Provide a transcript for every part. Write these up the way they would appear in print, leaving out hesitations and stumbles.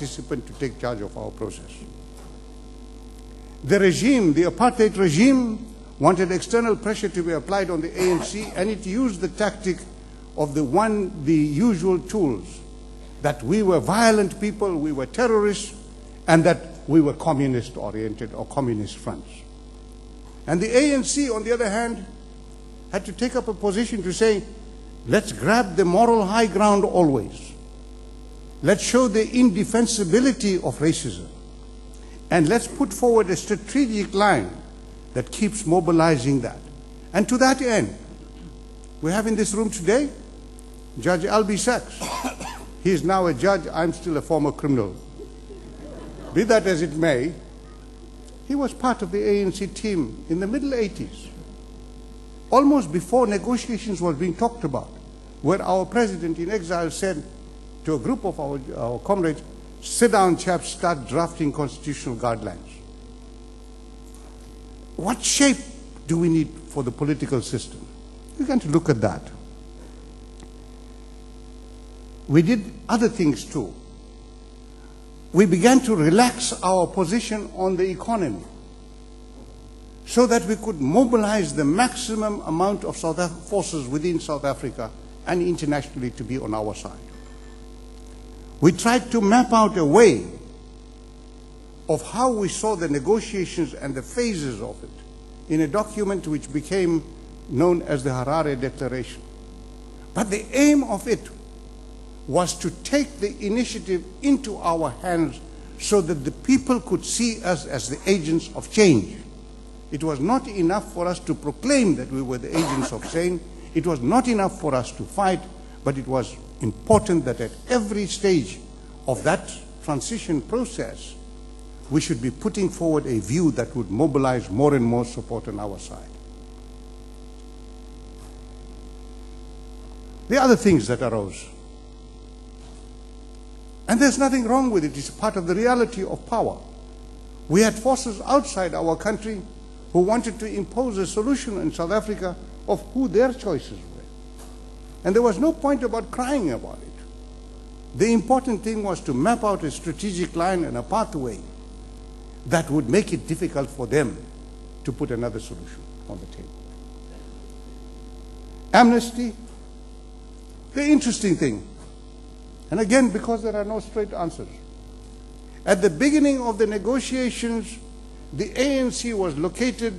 participant to take charge of our process. The regime, the apartheid regime, wanted external pressure to be applied on the ANC, and it used the tactic of the usual tools, that we were violent people, we were terrorists, and that we were communist-oriented or communist fronts. And the ANC, on the other hand, had to take up a position to say, let's grab the moral high ground always. Let's show the indefensibility of racism. And let's put forward a strategic line that keeps mobilizing that. And to that end, we have in this room today Judge L.B. Sachs. He is now a judge. I'm still a former criminal. Be that as it may, he was part of the ANC team in the middle 80s, almost before negotiations was being talked about, where our president in exile said to a group of our comrades, sit down, chaps, start drafting constitutional guidelines. What shape do we need for the political system? We're going to look at that. We did other things too. We began to relax our position on the economy so that we could mobilize the maximum amount of forces within South Africa and internationally to be on our side. We tried to map out a way of how we saw the negotiations and the phases of it in a document which became known as the Harare Declaration. But the aim of it was to take the initiative into our hands so that the people could see us as the agents of change. It was not enough for us to proclaim that we were the agents of change. It was not enough for us to fight, but it was important that at every stage of that transition process, we should be putting forward a view that would mobilize more and more support on our side. The other things that arose, and there's nothing wrong with it, it's part of the reality of power. We had forces outside our country who wanted to impose a solution in South Africa of who their choices were. And there was no point about crying about it. The important thing was to map out a strategic line and a pathway that would make it difficult for them to put another solution on the table. Amnesty, the interesting thing, and again, because there are no straight answers. At the beginning of the negotiations, the ANC was located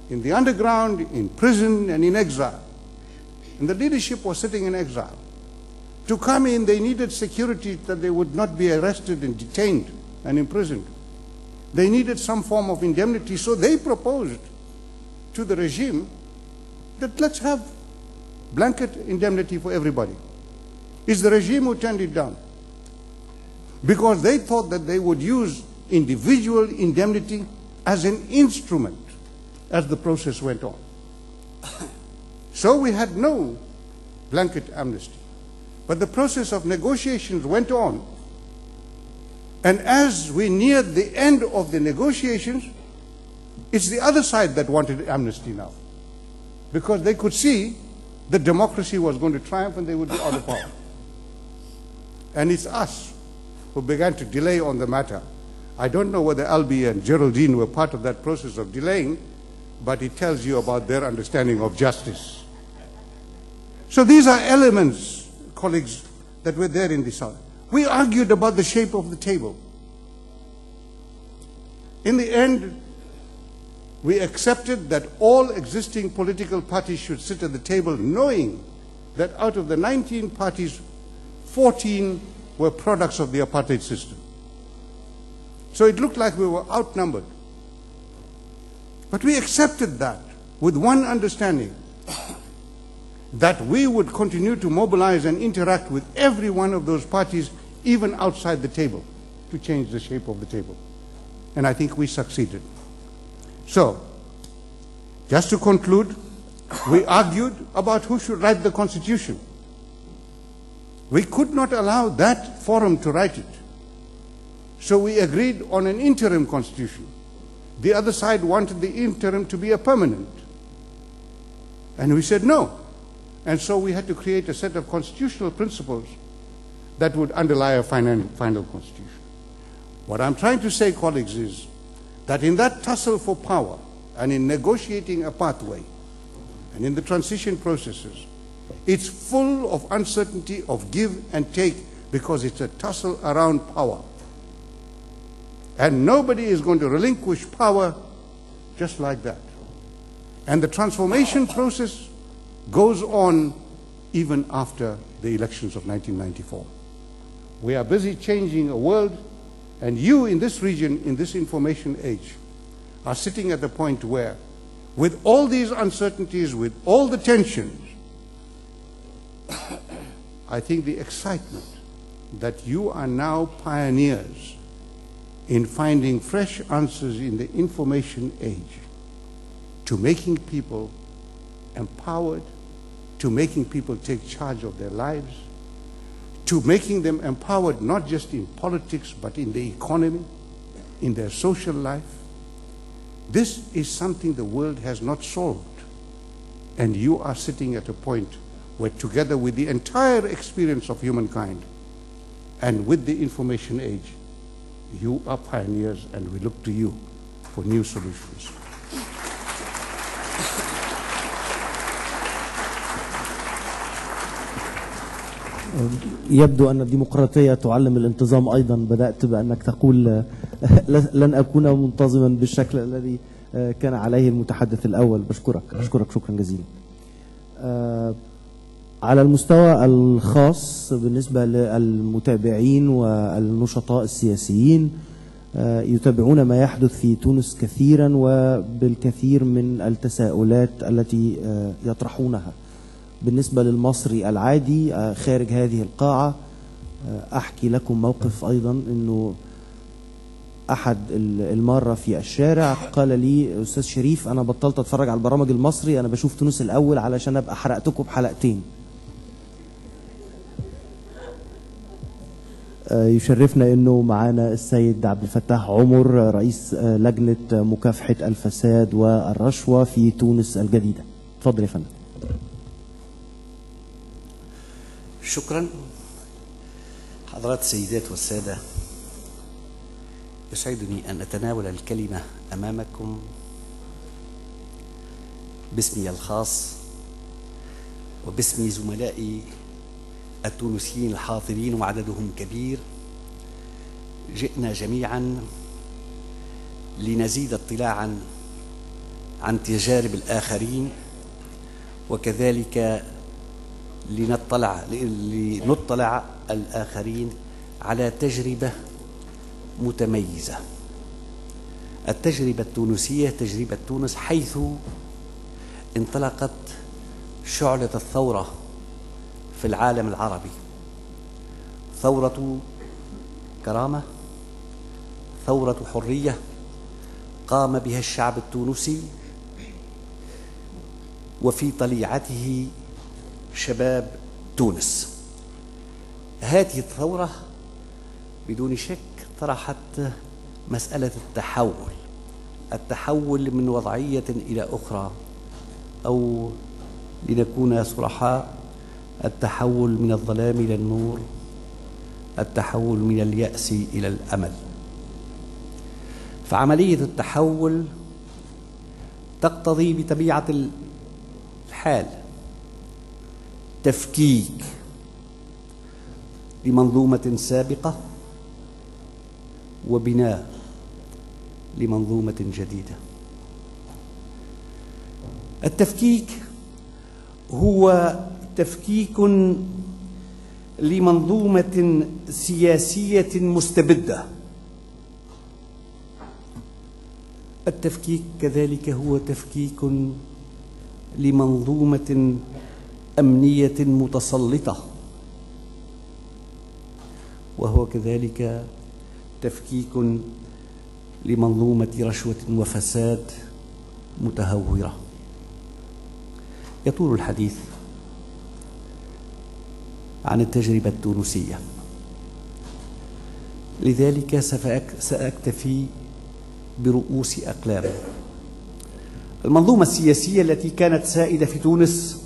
in the underground, in prison, and in exile. And the leadership was sitting in exile. To come in, they needed security that they would not be arrested and detained and imprisoned. They needed some form of indemnity, so they proposed to the regime that let's have blanket indemnity for everybody. It's the regime who turned it down, because they thought that they would use individual indemnity as an instrument as the process went on. So we had no blanket amnesty. But the process of negotiations went on, and as we neared the end of the negotiations, it's the other side that wanted amnesty now, because they could see that democracy was going to triumph and they would be out of power. And it's us who began to delay on the matter. I don't know whether Albie and Geraldine were part of that process of delaying, but it tells you about their understanding of justice. So these are elements, colleagues, that were there in this house. We argued about the shape of the table. In the end, we accepted that all existing political parties should sit at the table, knowing that out of the 19 parties, 14 were products of the apartheid system. So it looked like we were outnumbered. But we accepted that with one understanding, that we would continue to mobilize and interact with every one of those parties, even outside the table, to change the shape of the table. And I think we succeeded. So, just to conclude, we argued about who should write the Constitution. We could not allow that forum to write it. So we agreed on an interim constitution. The other side wanted the interim to be a permanent. And we said no. And so we had to create a set of constitutional principles that would underlie a final constitution. What I'm trying to say, colleagues, is that in that tussle for power and in negotiating a pathway and in the transition processes, it's full of uncertainty, of give and take, because it's a tussle around power. And nobody is going to relinquish power just like that. And the transformation process goes on even after the elections of 1994. We are busy changing a world, and you in this region, in this information age, are sitting at the point where, with all these uncertainties, with all the tensions, I think the excitement that you are now pioneers in finding fresh answers in the information age, to making people empowered, to making people take charge of their lives, to making them empowered not just in politics but in the economy, in their social life. This is something the world has not solved. And you are sitting at a point where, together with the entire experience of humankind and with the information age, you are pioneers, and we look to you for new solutions. يبدو أن الديمقراطية تعلم الانتظام أيضا. بدأت بأنك تقول لن أكون منتظما بالشكل الذي كان عليه المتحدث الأول. أشكرك شكرا جزيلا. على المستوى الخاص بالنسبة للمتابعين والنشطاء السياسيين، يتابعون ما يحدث في تونس كثيرا وبالكثير من التساؤلات التي يطرحونها. بالنسبة للمصري العادي خارج هذه القاعة، أحكي لكم موقف أيضا. أنه أحد المرة في الشارع قال لي: أستاذ شريف، أنا بطلت أتفرج على البرامج المصري، أنا بشوف تونس الأول علشان أبقى حرقتكم بحلقتين. يشرفنا أنه معانا السيد عبد الفتاح عمر، رئيس لجنة مكافحة الفساد والرشوة في تونس الجديدة. تفضل يا فندم. شكرا. حضرات السيدات والسادة، يسعدني أن أتناول الكلمة أمامكم باسمي الخاص وباسم زملائي التونسيين الحاضرين وعددهم كبير. جئنا جميعا لنزيد اطلاعا عن تجارب الآخرين، وكذلك لنطلع الآخرين على تجربة متميزة. التجربة التونسية تجربة تونس، حيث انطلقت شعلة الثورة في العالم العربي، ثورة كرامة، ثورة حرية قام بها الشعب التونسي، وفي طليعته شباب تونس. هذه الثورة بدون شك طرحت مسألة التحول من وضعية إلى أخرى، أو لنكون صرحاء، التحول من الظلام إلى النور، التحول من اليأس إلى الأمل. فعملية التحول تقتضي بطبيعة الحال تفكيك لمنظومة سابقة وبناء لمنظومة جديدة. التفكيك هو تفكيك لمنظومة سياسية مستبدة. التفكيك كذلك هو تفكيك لمنظومة أمنية متسلطة، وهو كذلك تفكيك لمنظومة رشوة وفساد متهورة. يطول الحديث عن التجربة التونسية، لذلك سأكتفي برؤوس أقلام. المنظومة السياسية التي كانت سائدة في تونس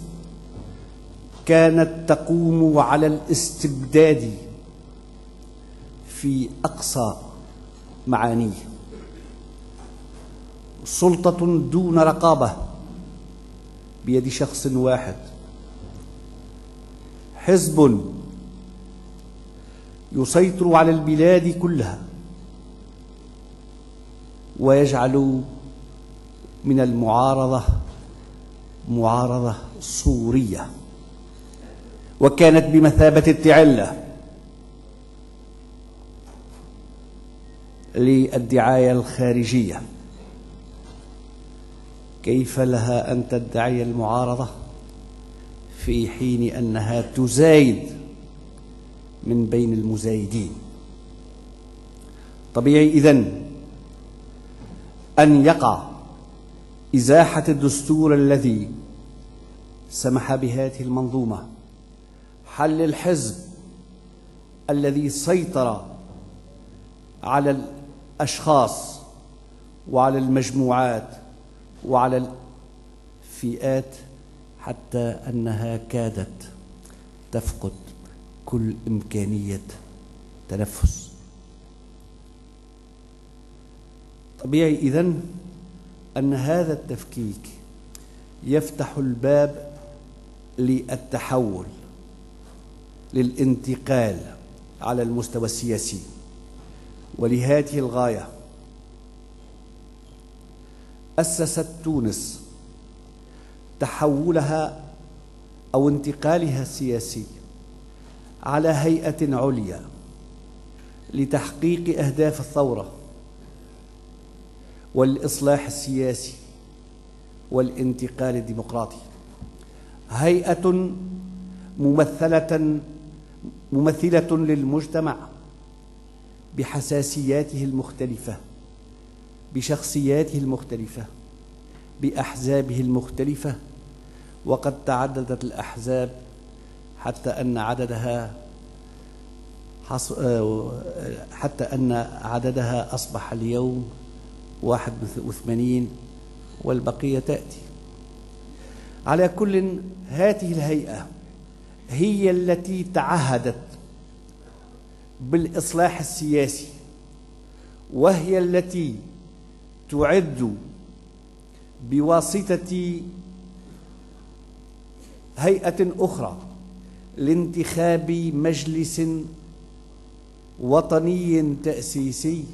كانت تقوم على الاستبداد في أقصى معانيه: سلطة دون رقابة بيد شخص واحد، حزب يسيطر على البلاد كلها ويجعل من المعارضة معارضة صورية، وكانت بمثابة التعلة للدعاية الخارجية. كيف لها أن تدعي المعارضة في حين أنها تزايد من بين المزايدين؟ طبيعي إذن أن يقع إزاحة الدستور الذي سمح بهذه المنظومة، حل الحزب الذي سيطر على الأشخاص وعلى المجموعات وعلى الفئات، حتى أنها كادت تفقد كل إمكانية تنفس. طبيعي إذن أن هذا التفكيك يفتح الباب للتحول، للانتقال على المستوى السياسي. ولهذه الغاية أسست تونس تحولها أو انتقالها السياسي على هيئة عليا لتحقيق أهداف الثورة والإصلاح السياسي والانتقال الديمقراطي. هيئة ممثلة للمجتمع بحساسياته المختلفة، بشخصياته المختلفة، بأحزابه المختلفة. وقد تعددت الأحزاب حتى أن عددها أصبح اليوم 81 والبقية تأتي. على كل، هذه الهيئة هي التي تعهدت بالإصلاح السياسي، وهي التي تعد بواسطة هيئة أخرى لانتخاب مجلس وطني تأسيسي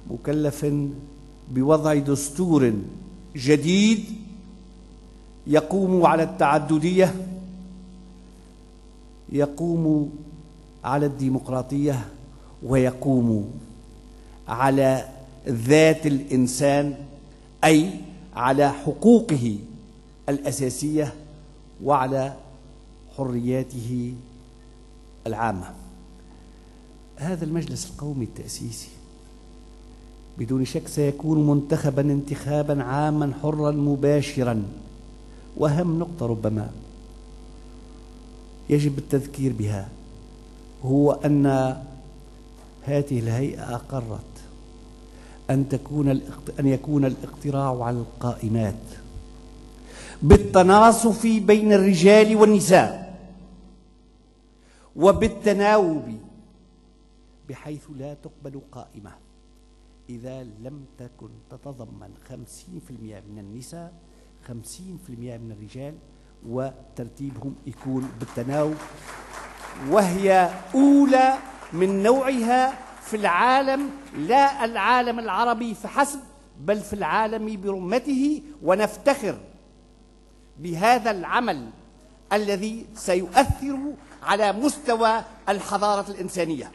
مكلف بوضع دستور جديد يقوم على التعددية، يقوم على الديمقراطية، ويقوم على ذات الإنسان، أي على حقوقه الأساسية وعلى حرياته العامة. هذا المجلس القومي التأسيسي بدون شك سيكون منتخبا انتخابا عاما حرا مباشرا. وأهم نقطة ربما يجب التذكير بها هو أن هذه الهيئة أقرت أن يكون الاقتراع على القائمات بالتناصف بين الرجال والنساء وبالتناوب، بحيث لا تقبل قائمة إذا لم تكن تتضمن 50% من النساء 50% من الرجال، وترتيبهم يكون بالتناوب، وهي أولى من نوعها في العالم، لا العالم العربي فحسب بل في العالم برمته. ونفتخر بهذا العمل الذي سيؤثر على مستوى الحضارة الإنسانية.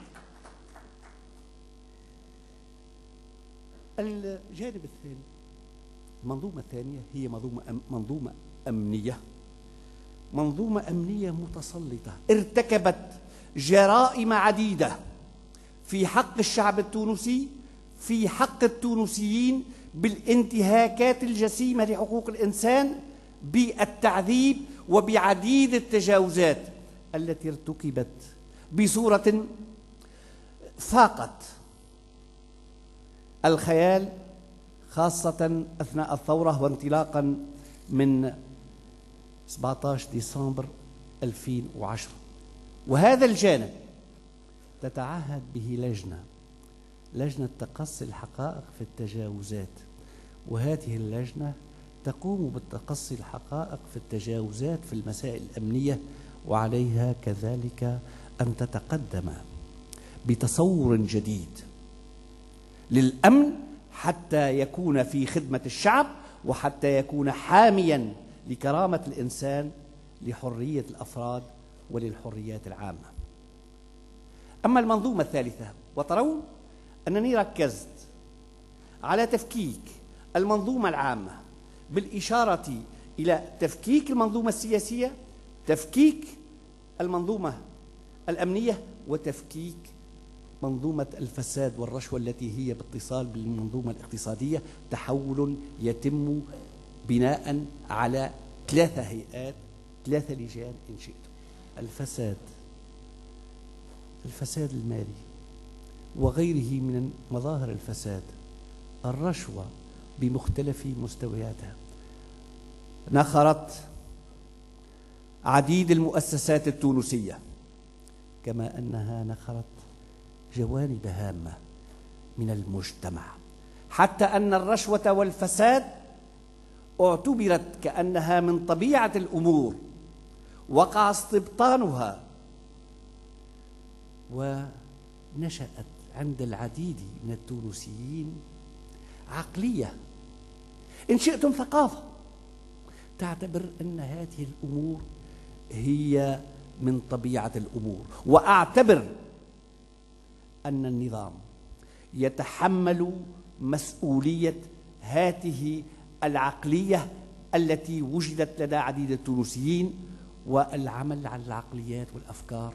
الجانب الثاني، المنظومة الثانية هي منظومة أمنية متسلطة، ارتكبت جرائم عديدة في حق الشعب التونسي، في حق التونسيين، بالانتهاكات الجسيمة لحقوق الإنسان، بالتعذيب وبعديد التجاوزات التي ارتكبت بصورة فاقت الخيال، خاصة أثناء الثورة وانطلاقا من 17 ديسمبر 2010. وهذا الجانب تتعهد به لجنة لجنة تقصي الحقائق في التجاوزات، وهذه اللجنة تقوم بالتقصي الحقائق في التجاوزات في المسائل الأمنية، وعليها كذلك أن تتقدم بتصور جديد للأمن حتى يكون في خدمة الشعب، وحتى يكون حاميا لكرامة الإنسان، لحرية الأفراد وللحريات العامة. أما المنظومة الثالثة، وترون أنني ركزت على تفكيك المنظومة العامة بالإشارة إلى تفكيك المنظومة السياسية، تفكيك المنظومة الأمنية، وتفكيك منظومة الفساد والرشوة التي هي باتصال بالمنظومة الاقتصادية. تحول يتم بناء على 3 هيئات، 3 لجان إن شئتم. الفساد المالي وغيره من مظاهر الفساد، الرشوة بمختلف مستوياتها، نخرت عديد المؤسسات التونسية، كما أنها نخرت جوانب هامة من المجتمع، حتى أن الرشوة والفساد اعتبرت كأنها من طبيعة الأمور، وقع استبطانها، ونشأت عند العديد من التونسيين عقلية، إن شئتم ثقافة، تعتبر أن هذه الأمور هي من طبيعة الأمور. وأعتبر أن النظام يتحمل مسؤولية هذه العقلية التي وجدت لدى عديد التونسيين، والعمل على العقليات والأفكار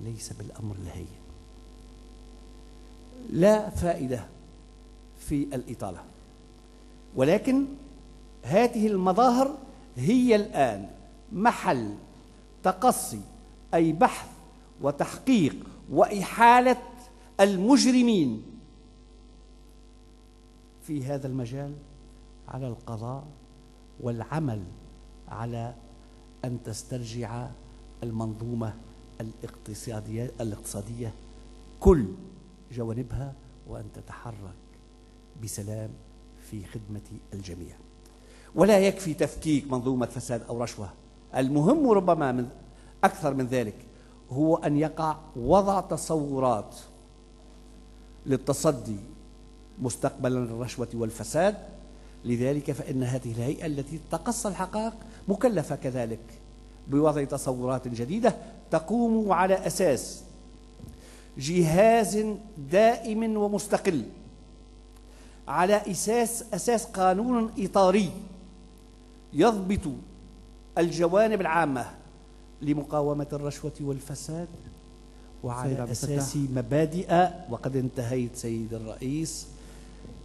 ليس بالأمر الهين. لا فائدة في الإطالة، ولكن هذه المظاهر هي الآن محل تقصي، أي بحث وتحقيق وإحالة المجرمين في هذا المجال على القضاء، والعمل على أن تسترجع المنظومة الاقتصادية كل جوانبها، وأن تتحرك بسلام في خدمة الجميع. ولا يكفي تفكيك منظومة فساد أو رشوة، المهم ربما من أكثر من ذلك هو أن يقع وضع تصورات للتصدي مستقبلا للرشوة والفساد. لذلك فإن هذه الهيئة التي تقصي الحقائق مكلفة كذلك بوضع تصورات جديدة تقوم على أساس جهاز دائم ومستقل، على أساس قانون إطاري يضبط الجوانب العامة لمقاومة الرشوة والفساد، وعلى أساس مبادئ، وقد انتهيت سيد الرئيس،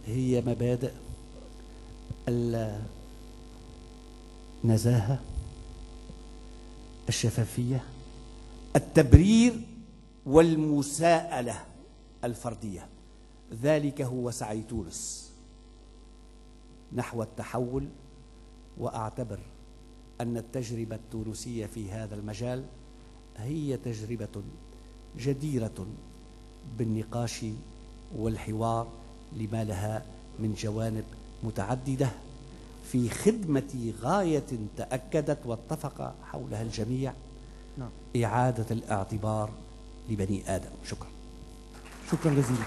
هي مبادئ النزاهة، الشفافية، التبرير، والمساءلة الفردية. ذلك هو سعي تونس نحو التحول، وأعتبر أن التجربة التونسية في هذا المجال هي تجربة جديرة بالنقاش والحوار، لما لها من جوانب متعددة في خدمة غاية تأكدت واتفق حولها الجميع، إعادة الاعتبار لبني آدم. شكرا. شكرا جزيلا.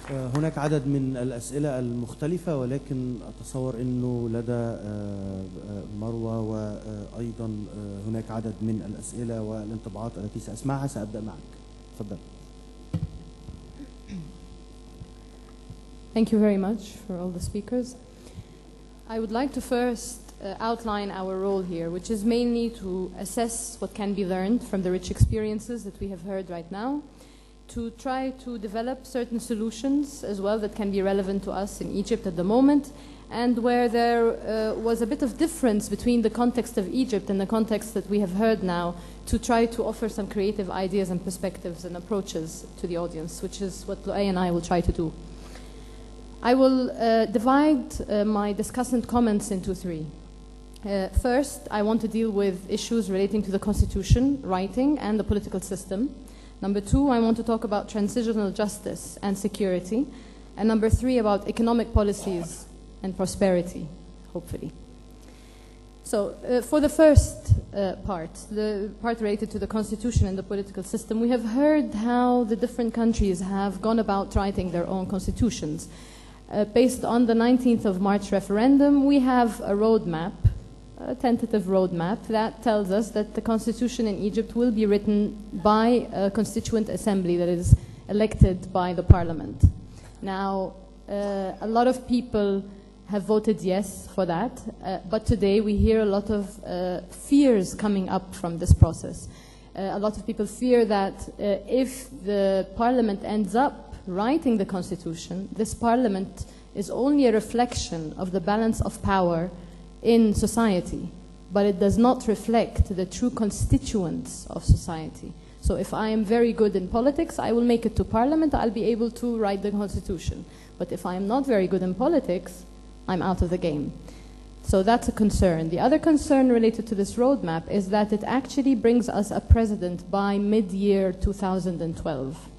هناك عدد من الأسئلة المختلفة، ولكن أتصور أنه لدى مروة وأيضا هناك عدد من الأسئلة والانطباعات التي سأسمعها. سأبدأ معك. تفضل. Thank you very much for all the speakers. I would like to first outline our role here, which is mainly to assess what can be learned from the rich experiences that we have heard right now, to try to develop certain solutions as well that can be relevant to us in Egypt at the moment, and where there was a bit of difference between the context of Egypt and the context that we have heard now, to try to offer some creative ideas and perspectives and approaches to the audience, which is what Luay and I will try to do. I will divide my discussant comments into 3. First, I want to deal with issues relating to the constitution, writing, and the political system. Number 2, I want to talk about transitional justice and security. And number 3, about economic policies and prosperity, hopefully. So for the first part, the part related to the constitution and the political system, we have heard how the different countries have gone about writing their own constitutions. Based on the 19th of March referendum, we have a roadmap, a tentative roadmap that tells us that the constitution in Egypt will be written by a constituent assembly that is elected by the parliament. Now, a lot of people have voted yes for that, but today we hear a lot of fears coming up from this process. A lot of people fear that if the parliament ends up writing the constitution, this parliament is only a reflection of the balance of power in society, but it does not reflect the true constituents of society. So if I am very good in politics, I will make it to parliament, I'll be able to write the constitution. But if I am not very good in politics, I'm out of the game. So that's a concern. The other concern related to this roadmap is that it actually brings us a president by mid-year 2012,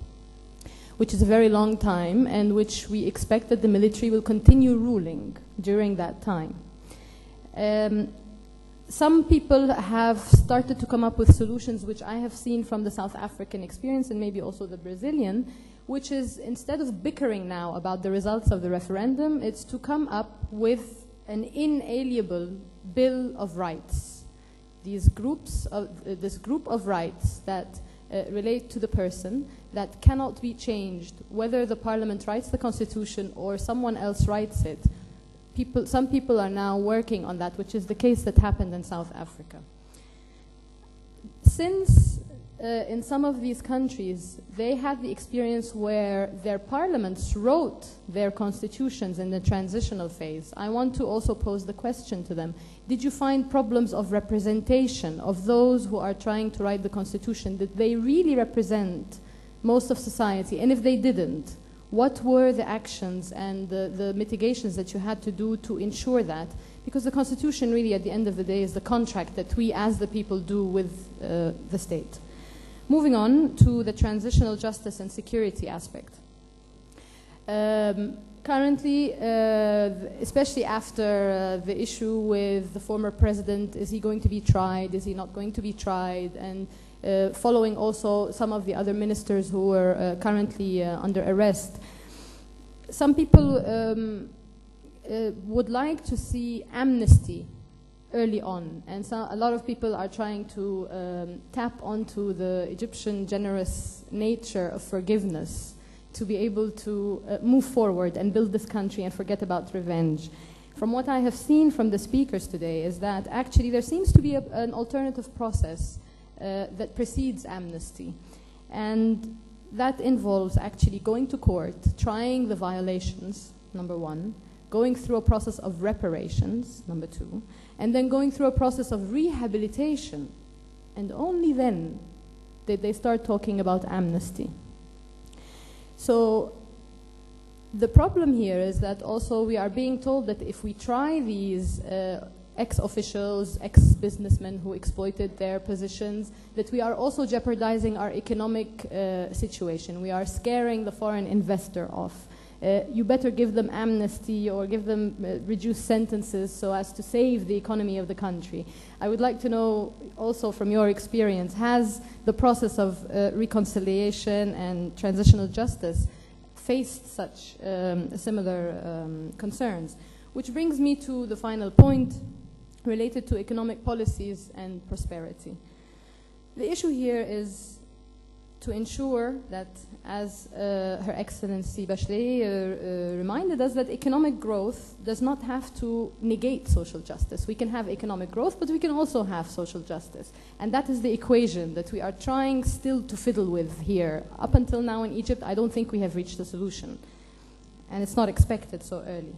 which is a very long time, and which we expect that the military will continue ruling during that time. Some people have started to come up with solutions which I have seen from the South African experience and maybe also the Brazilian, which is, instead of bickering now about the results of the referendum, it's to come up with an inalienable Bill of Rights. This group of rights that relate to the person, that cannot be changed, whether the parliament writes the constitution or someone else writes it. Some people are now working on that, which is the case that happened in South Africa. Since in some of these countries, they had the experience where their parliaments wrote their constitutions in the transitional phase, I want to also pose the question to them. Did you find problems of representation of those who are trying to write the constitution? Did they really represent most of society? And if they didn't, what were the actions and the mitigations that you had to do to ensure that? Because the constitution really, at the end of the day, is the contract that we as the people do with the state. Moving on to the transitional justice and security aspect. Currently, especially after the issue with the former president, is he going to be tried, is he not going to be tried, and following also some of the other ministers who were currently under arrest. Some people would like to see amnesty early on, and so a lot of people are trying to tap onto the Egyptian generous nature of forgiveness to be able to move forward and build this country and forget about revenge. From what I have seen from the speakers today is that actually there seems to be an alternative process that precedes amnesty, and that involves actually going to court, trying the violations, number one, going through a process of reparations, number two, and then going through a process of rehabilitation, and only then did they start talking about amnesty. So the problem here is that also we are being told that if we try these ex-officials, ex-businessmen who exploited their positions, that we are also jeopardizing our economic situation. We are scaring the foreign investor off. You better give them amnesty or give them reduced sentences so as to save the economy of the country. I would like to know also from your experience, has the process of reconciliation and transitional justice faced such similar concerns? Which brings me to the final point related to economic policies and prosperity. The issue here is to ensure that, as Her Excellency Bachelet reminded us, that economic growth does not have to negate social justice. We can have economic growth, but we can also have social justice. And that is the equation that we are trying still to fiddle with here. Up until now in Egypt, I don't think we have reached a solution. And it's not expected so early.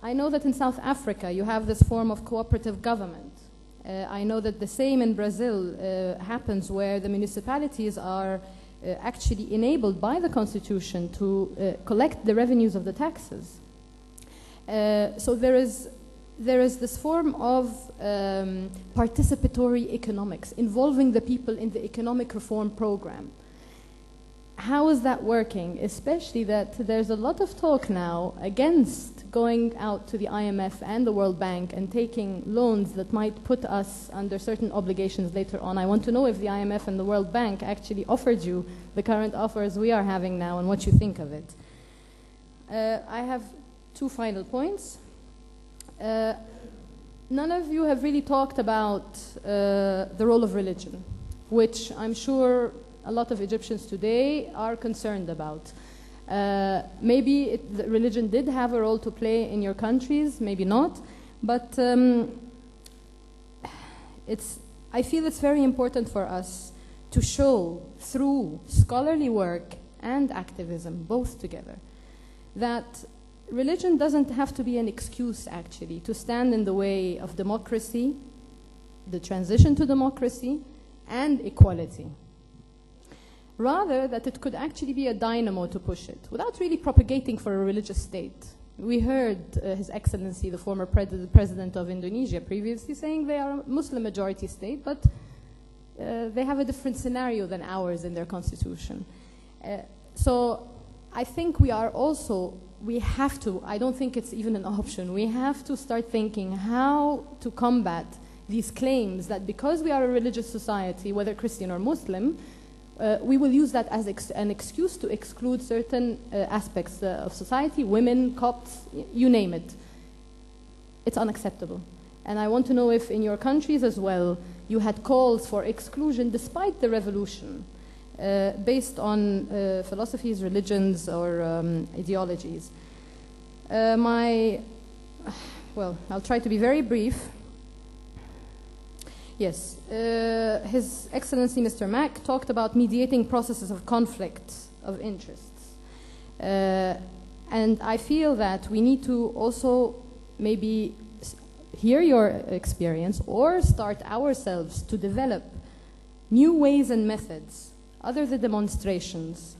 I know that in South Africa, you have this form of cooperative government. I know that the same in Brazil happens, where the municipalities are actually enabled by the constitution to collect the revenues of the taxes. So there is this form of participatory economics involving the people in the economic reform program. how is that working? Especially that there's a lot of talk now against going out to the IMF and the World Bank and taking loans that might put us under certain obligations later on. I want to know if the IMF and the World Bank actually offered you the current offers we are having now and what you think of it. I have two final points. None of you have really talked about the role of religion, which I'm sure a lot of Egyptians today are concerned about. Maybe religion did have a role to play in your countries, maybe not, but I feel it's very important for us to show through scholarly work and activism, both together, that religion doesn't have to be an excuse, actually, to stand in the way of democracy, the transition to democracy, and equality. Rather, that it could actually be a dynamo to push it, without really propagating for a religious state. We heard His Excellency, the former president of Indonesia, previously saying they are a Muslim majority state, but they have a different scenario than ours in their constitution. So I think we have to, I don't think it's even an option, we have to start thinking how to combat these claims that because we are a religious society, whether Christian or Muslim, we will use that as an excuse to exclude certain aspects of society, women, Copts, you name it. It's unacceptable. And I want to know if in your countries as well, you had calls for exclusion despite the revolution, based on philosophies, religions, or ideologies. Well, I'll try to be very brief. Yes, His Excellency Mr. Mack talked about mediating processes of conflict of interests. And I feel that we need to also maybe hear your experience or start ourselves to develop new ways and methods, other than demonstrations,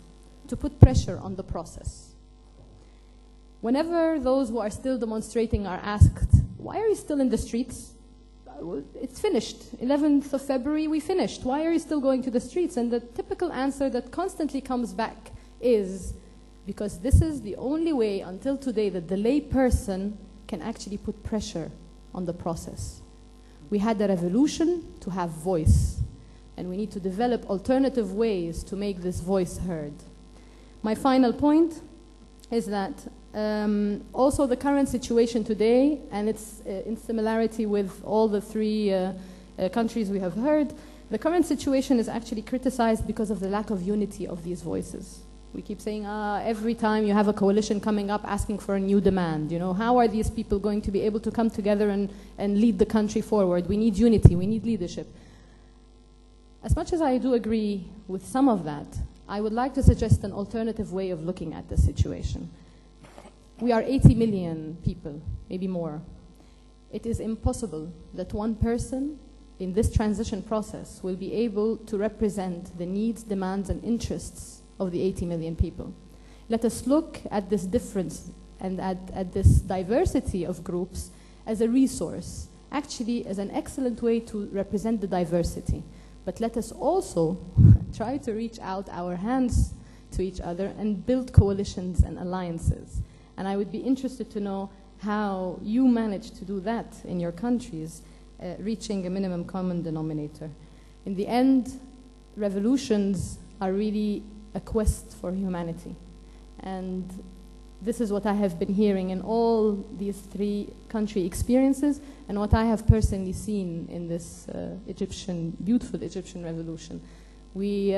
to put pressure on the process. Whenever those who are still demonstrating are asked, why are you still in the streets? It's finished. 11th of February, we finished. Why are you still going to the streets? And the typical answer that constantly comes back is, because this is the only way until today that the lay person can actually put pressure on the process. We had a revolution to have voice, and we need to develop alternative ways to make this voice heard. My final point is that also the current situation today, and it's in similarity with all the three countries we have heard, the current situation is actually criticized because of the lack of unity of these voices. We keep saying, every time you have a coalition coming up asking for a new demand, you know, how are these people going to be able to come together and lead the country forward? We need unity, we need leadership. As much as I do agree with some of that, I would like to suggest an alternative way of looking at the situation. We are 80 million people, maybe more. It is impossible that one person in this transition process will be able to represent the needs, demands, and interests of the 80 million people. Let us look at this difference and at this diversity of groups as a resource, actually as an excellent way to represent the diversity. But let us also try to reach out our hands to each other and build coalitions and alliances. And I would be interested to know how you manage to do that in your countries, reaching a minimum common denominator. In the end, revolutions are really a quest for humanity. And this is what I have been hearing in all these three country experiences and what I have personally seen in this beautiful Egyptian revolution. We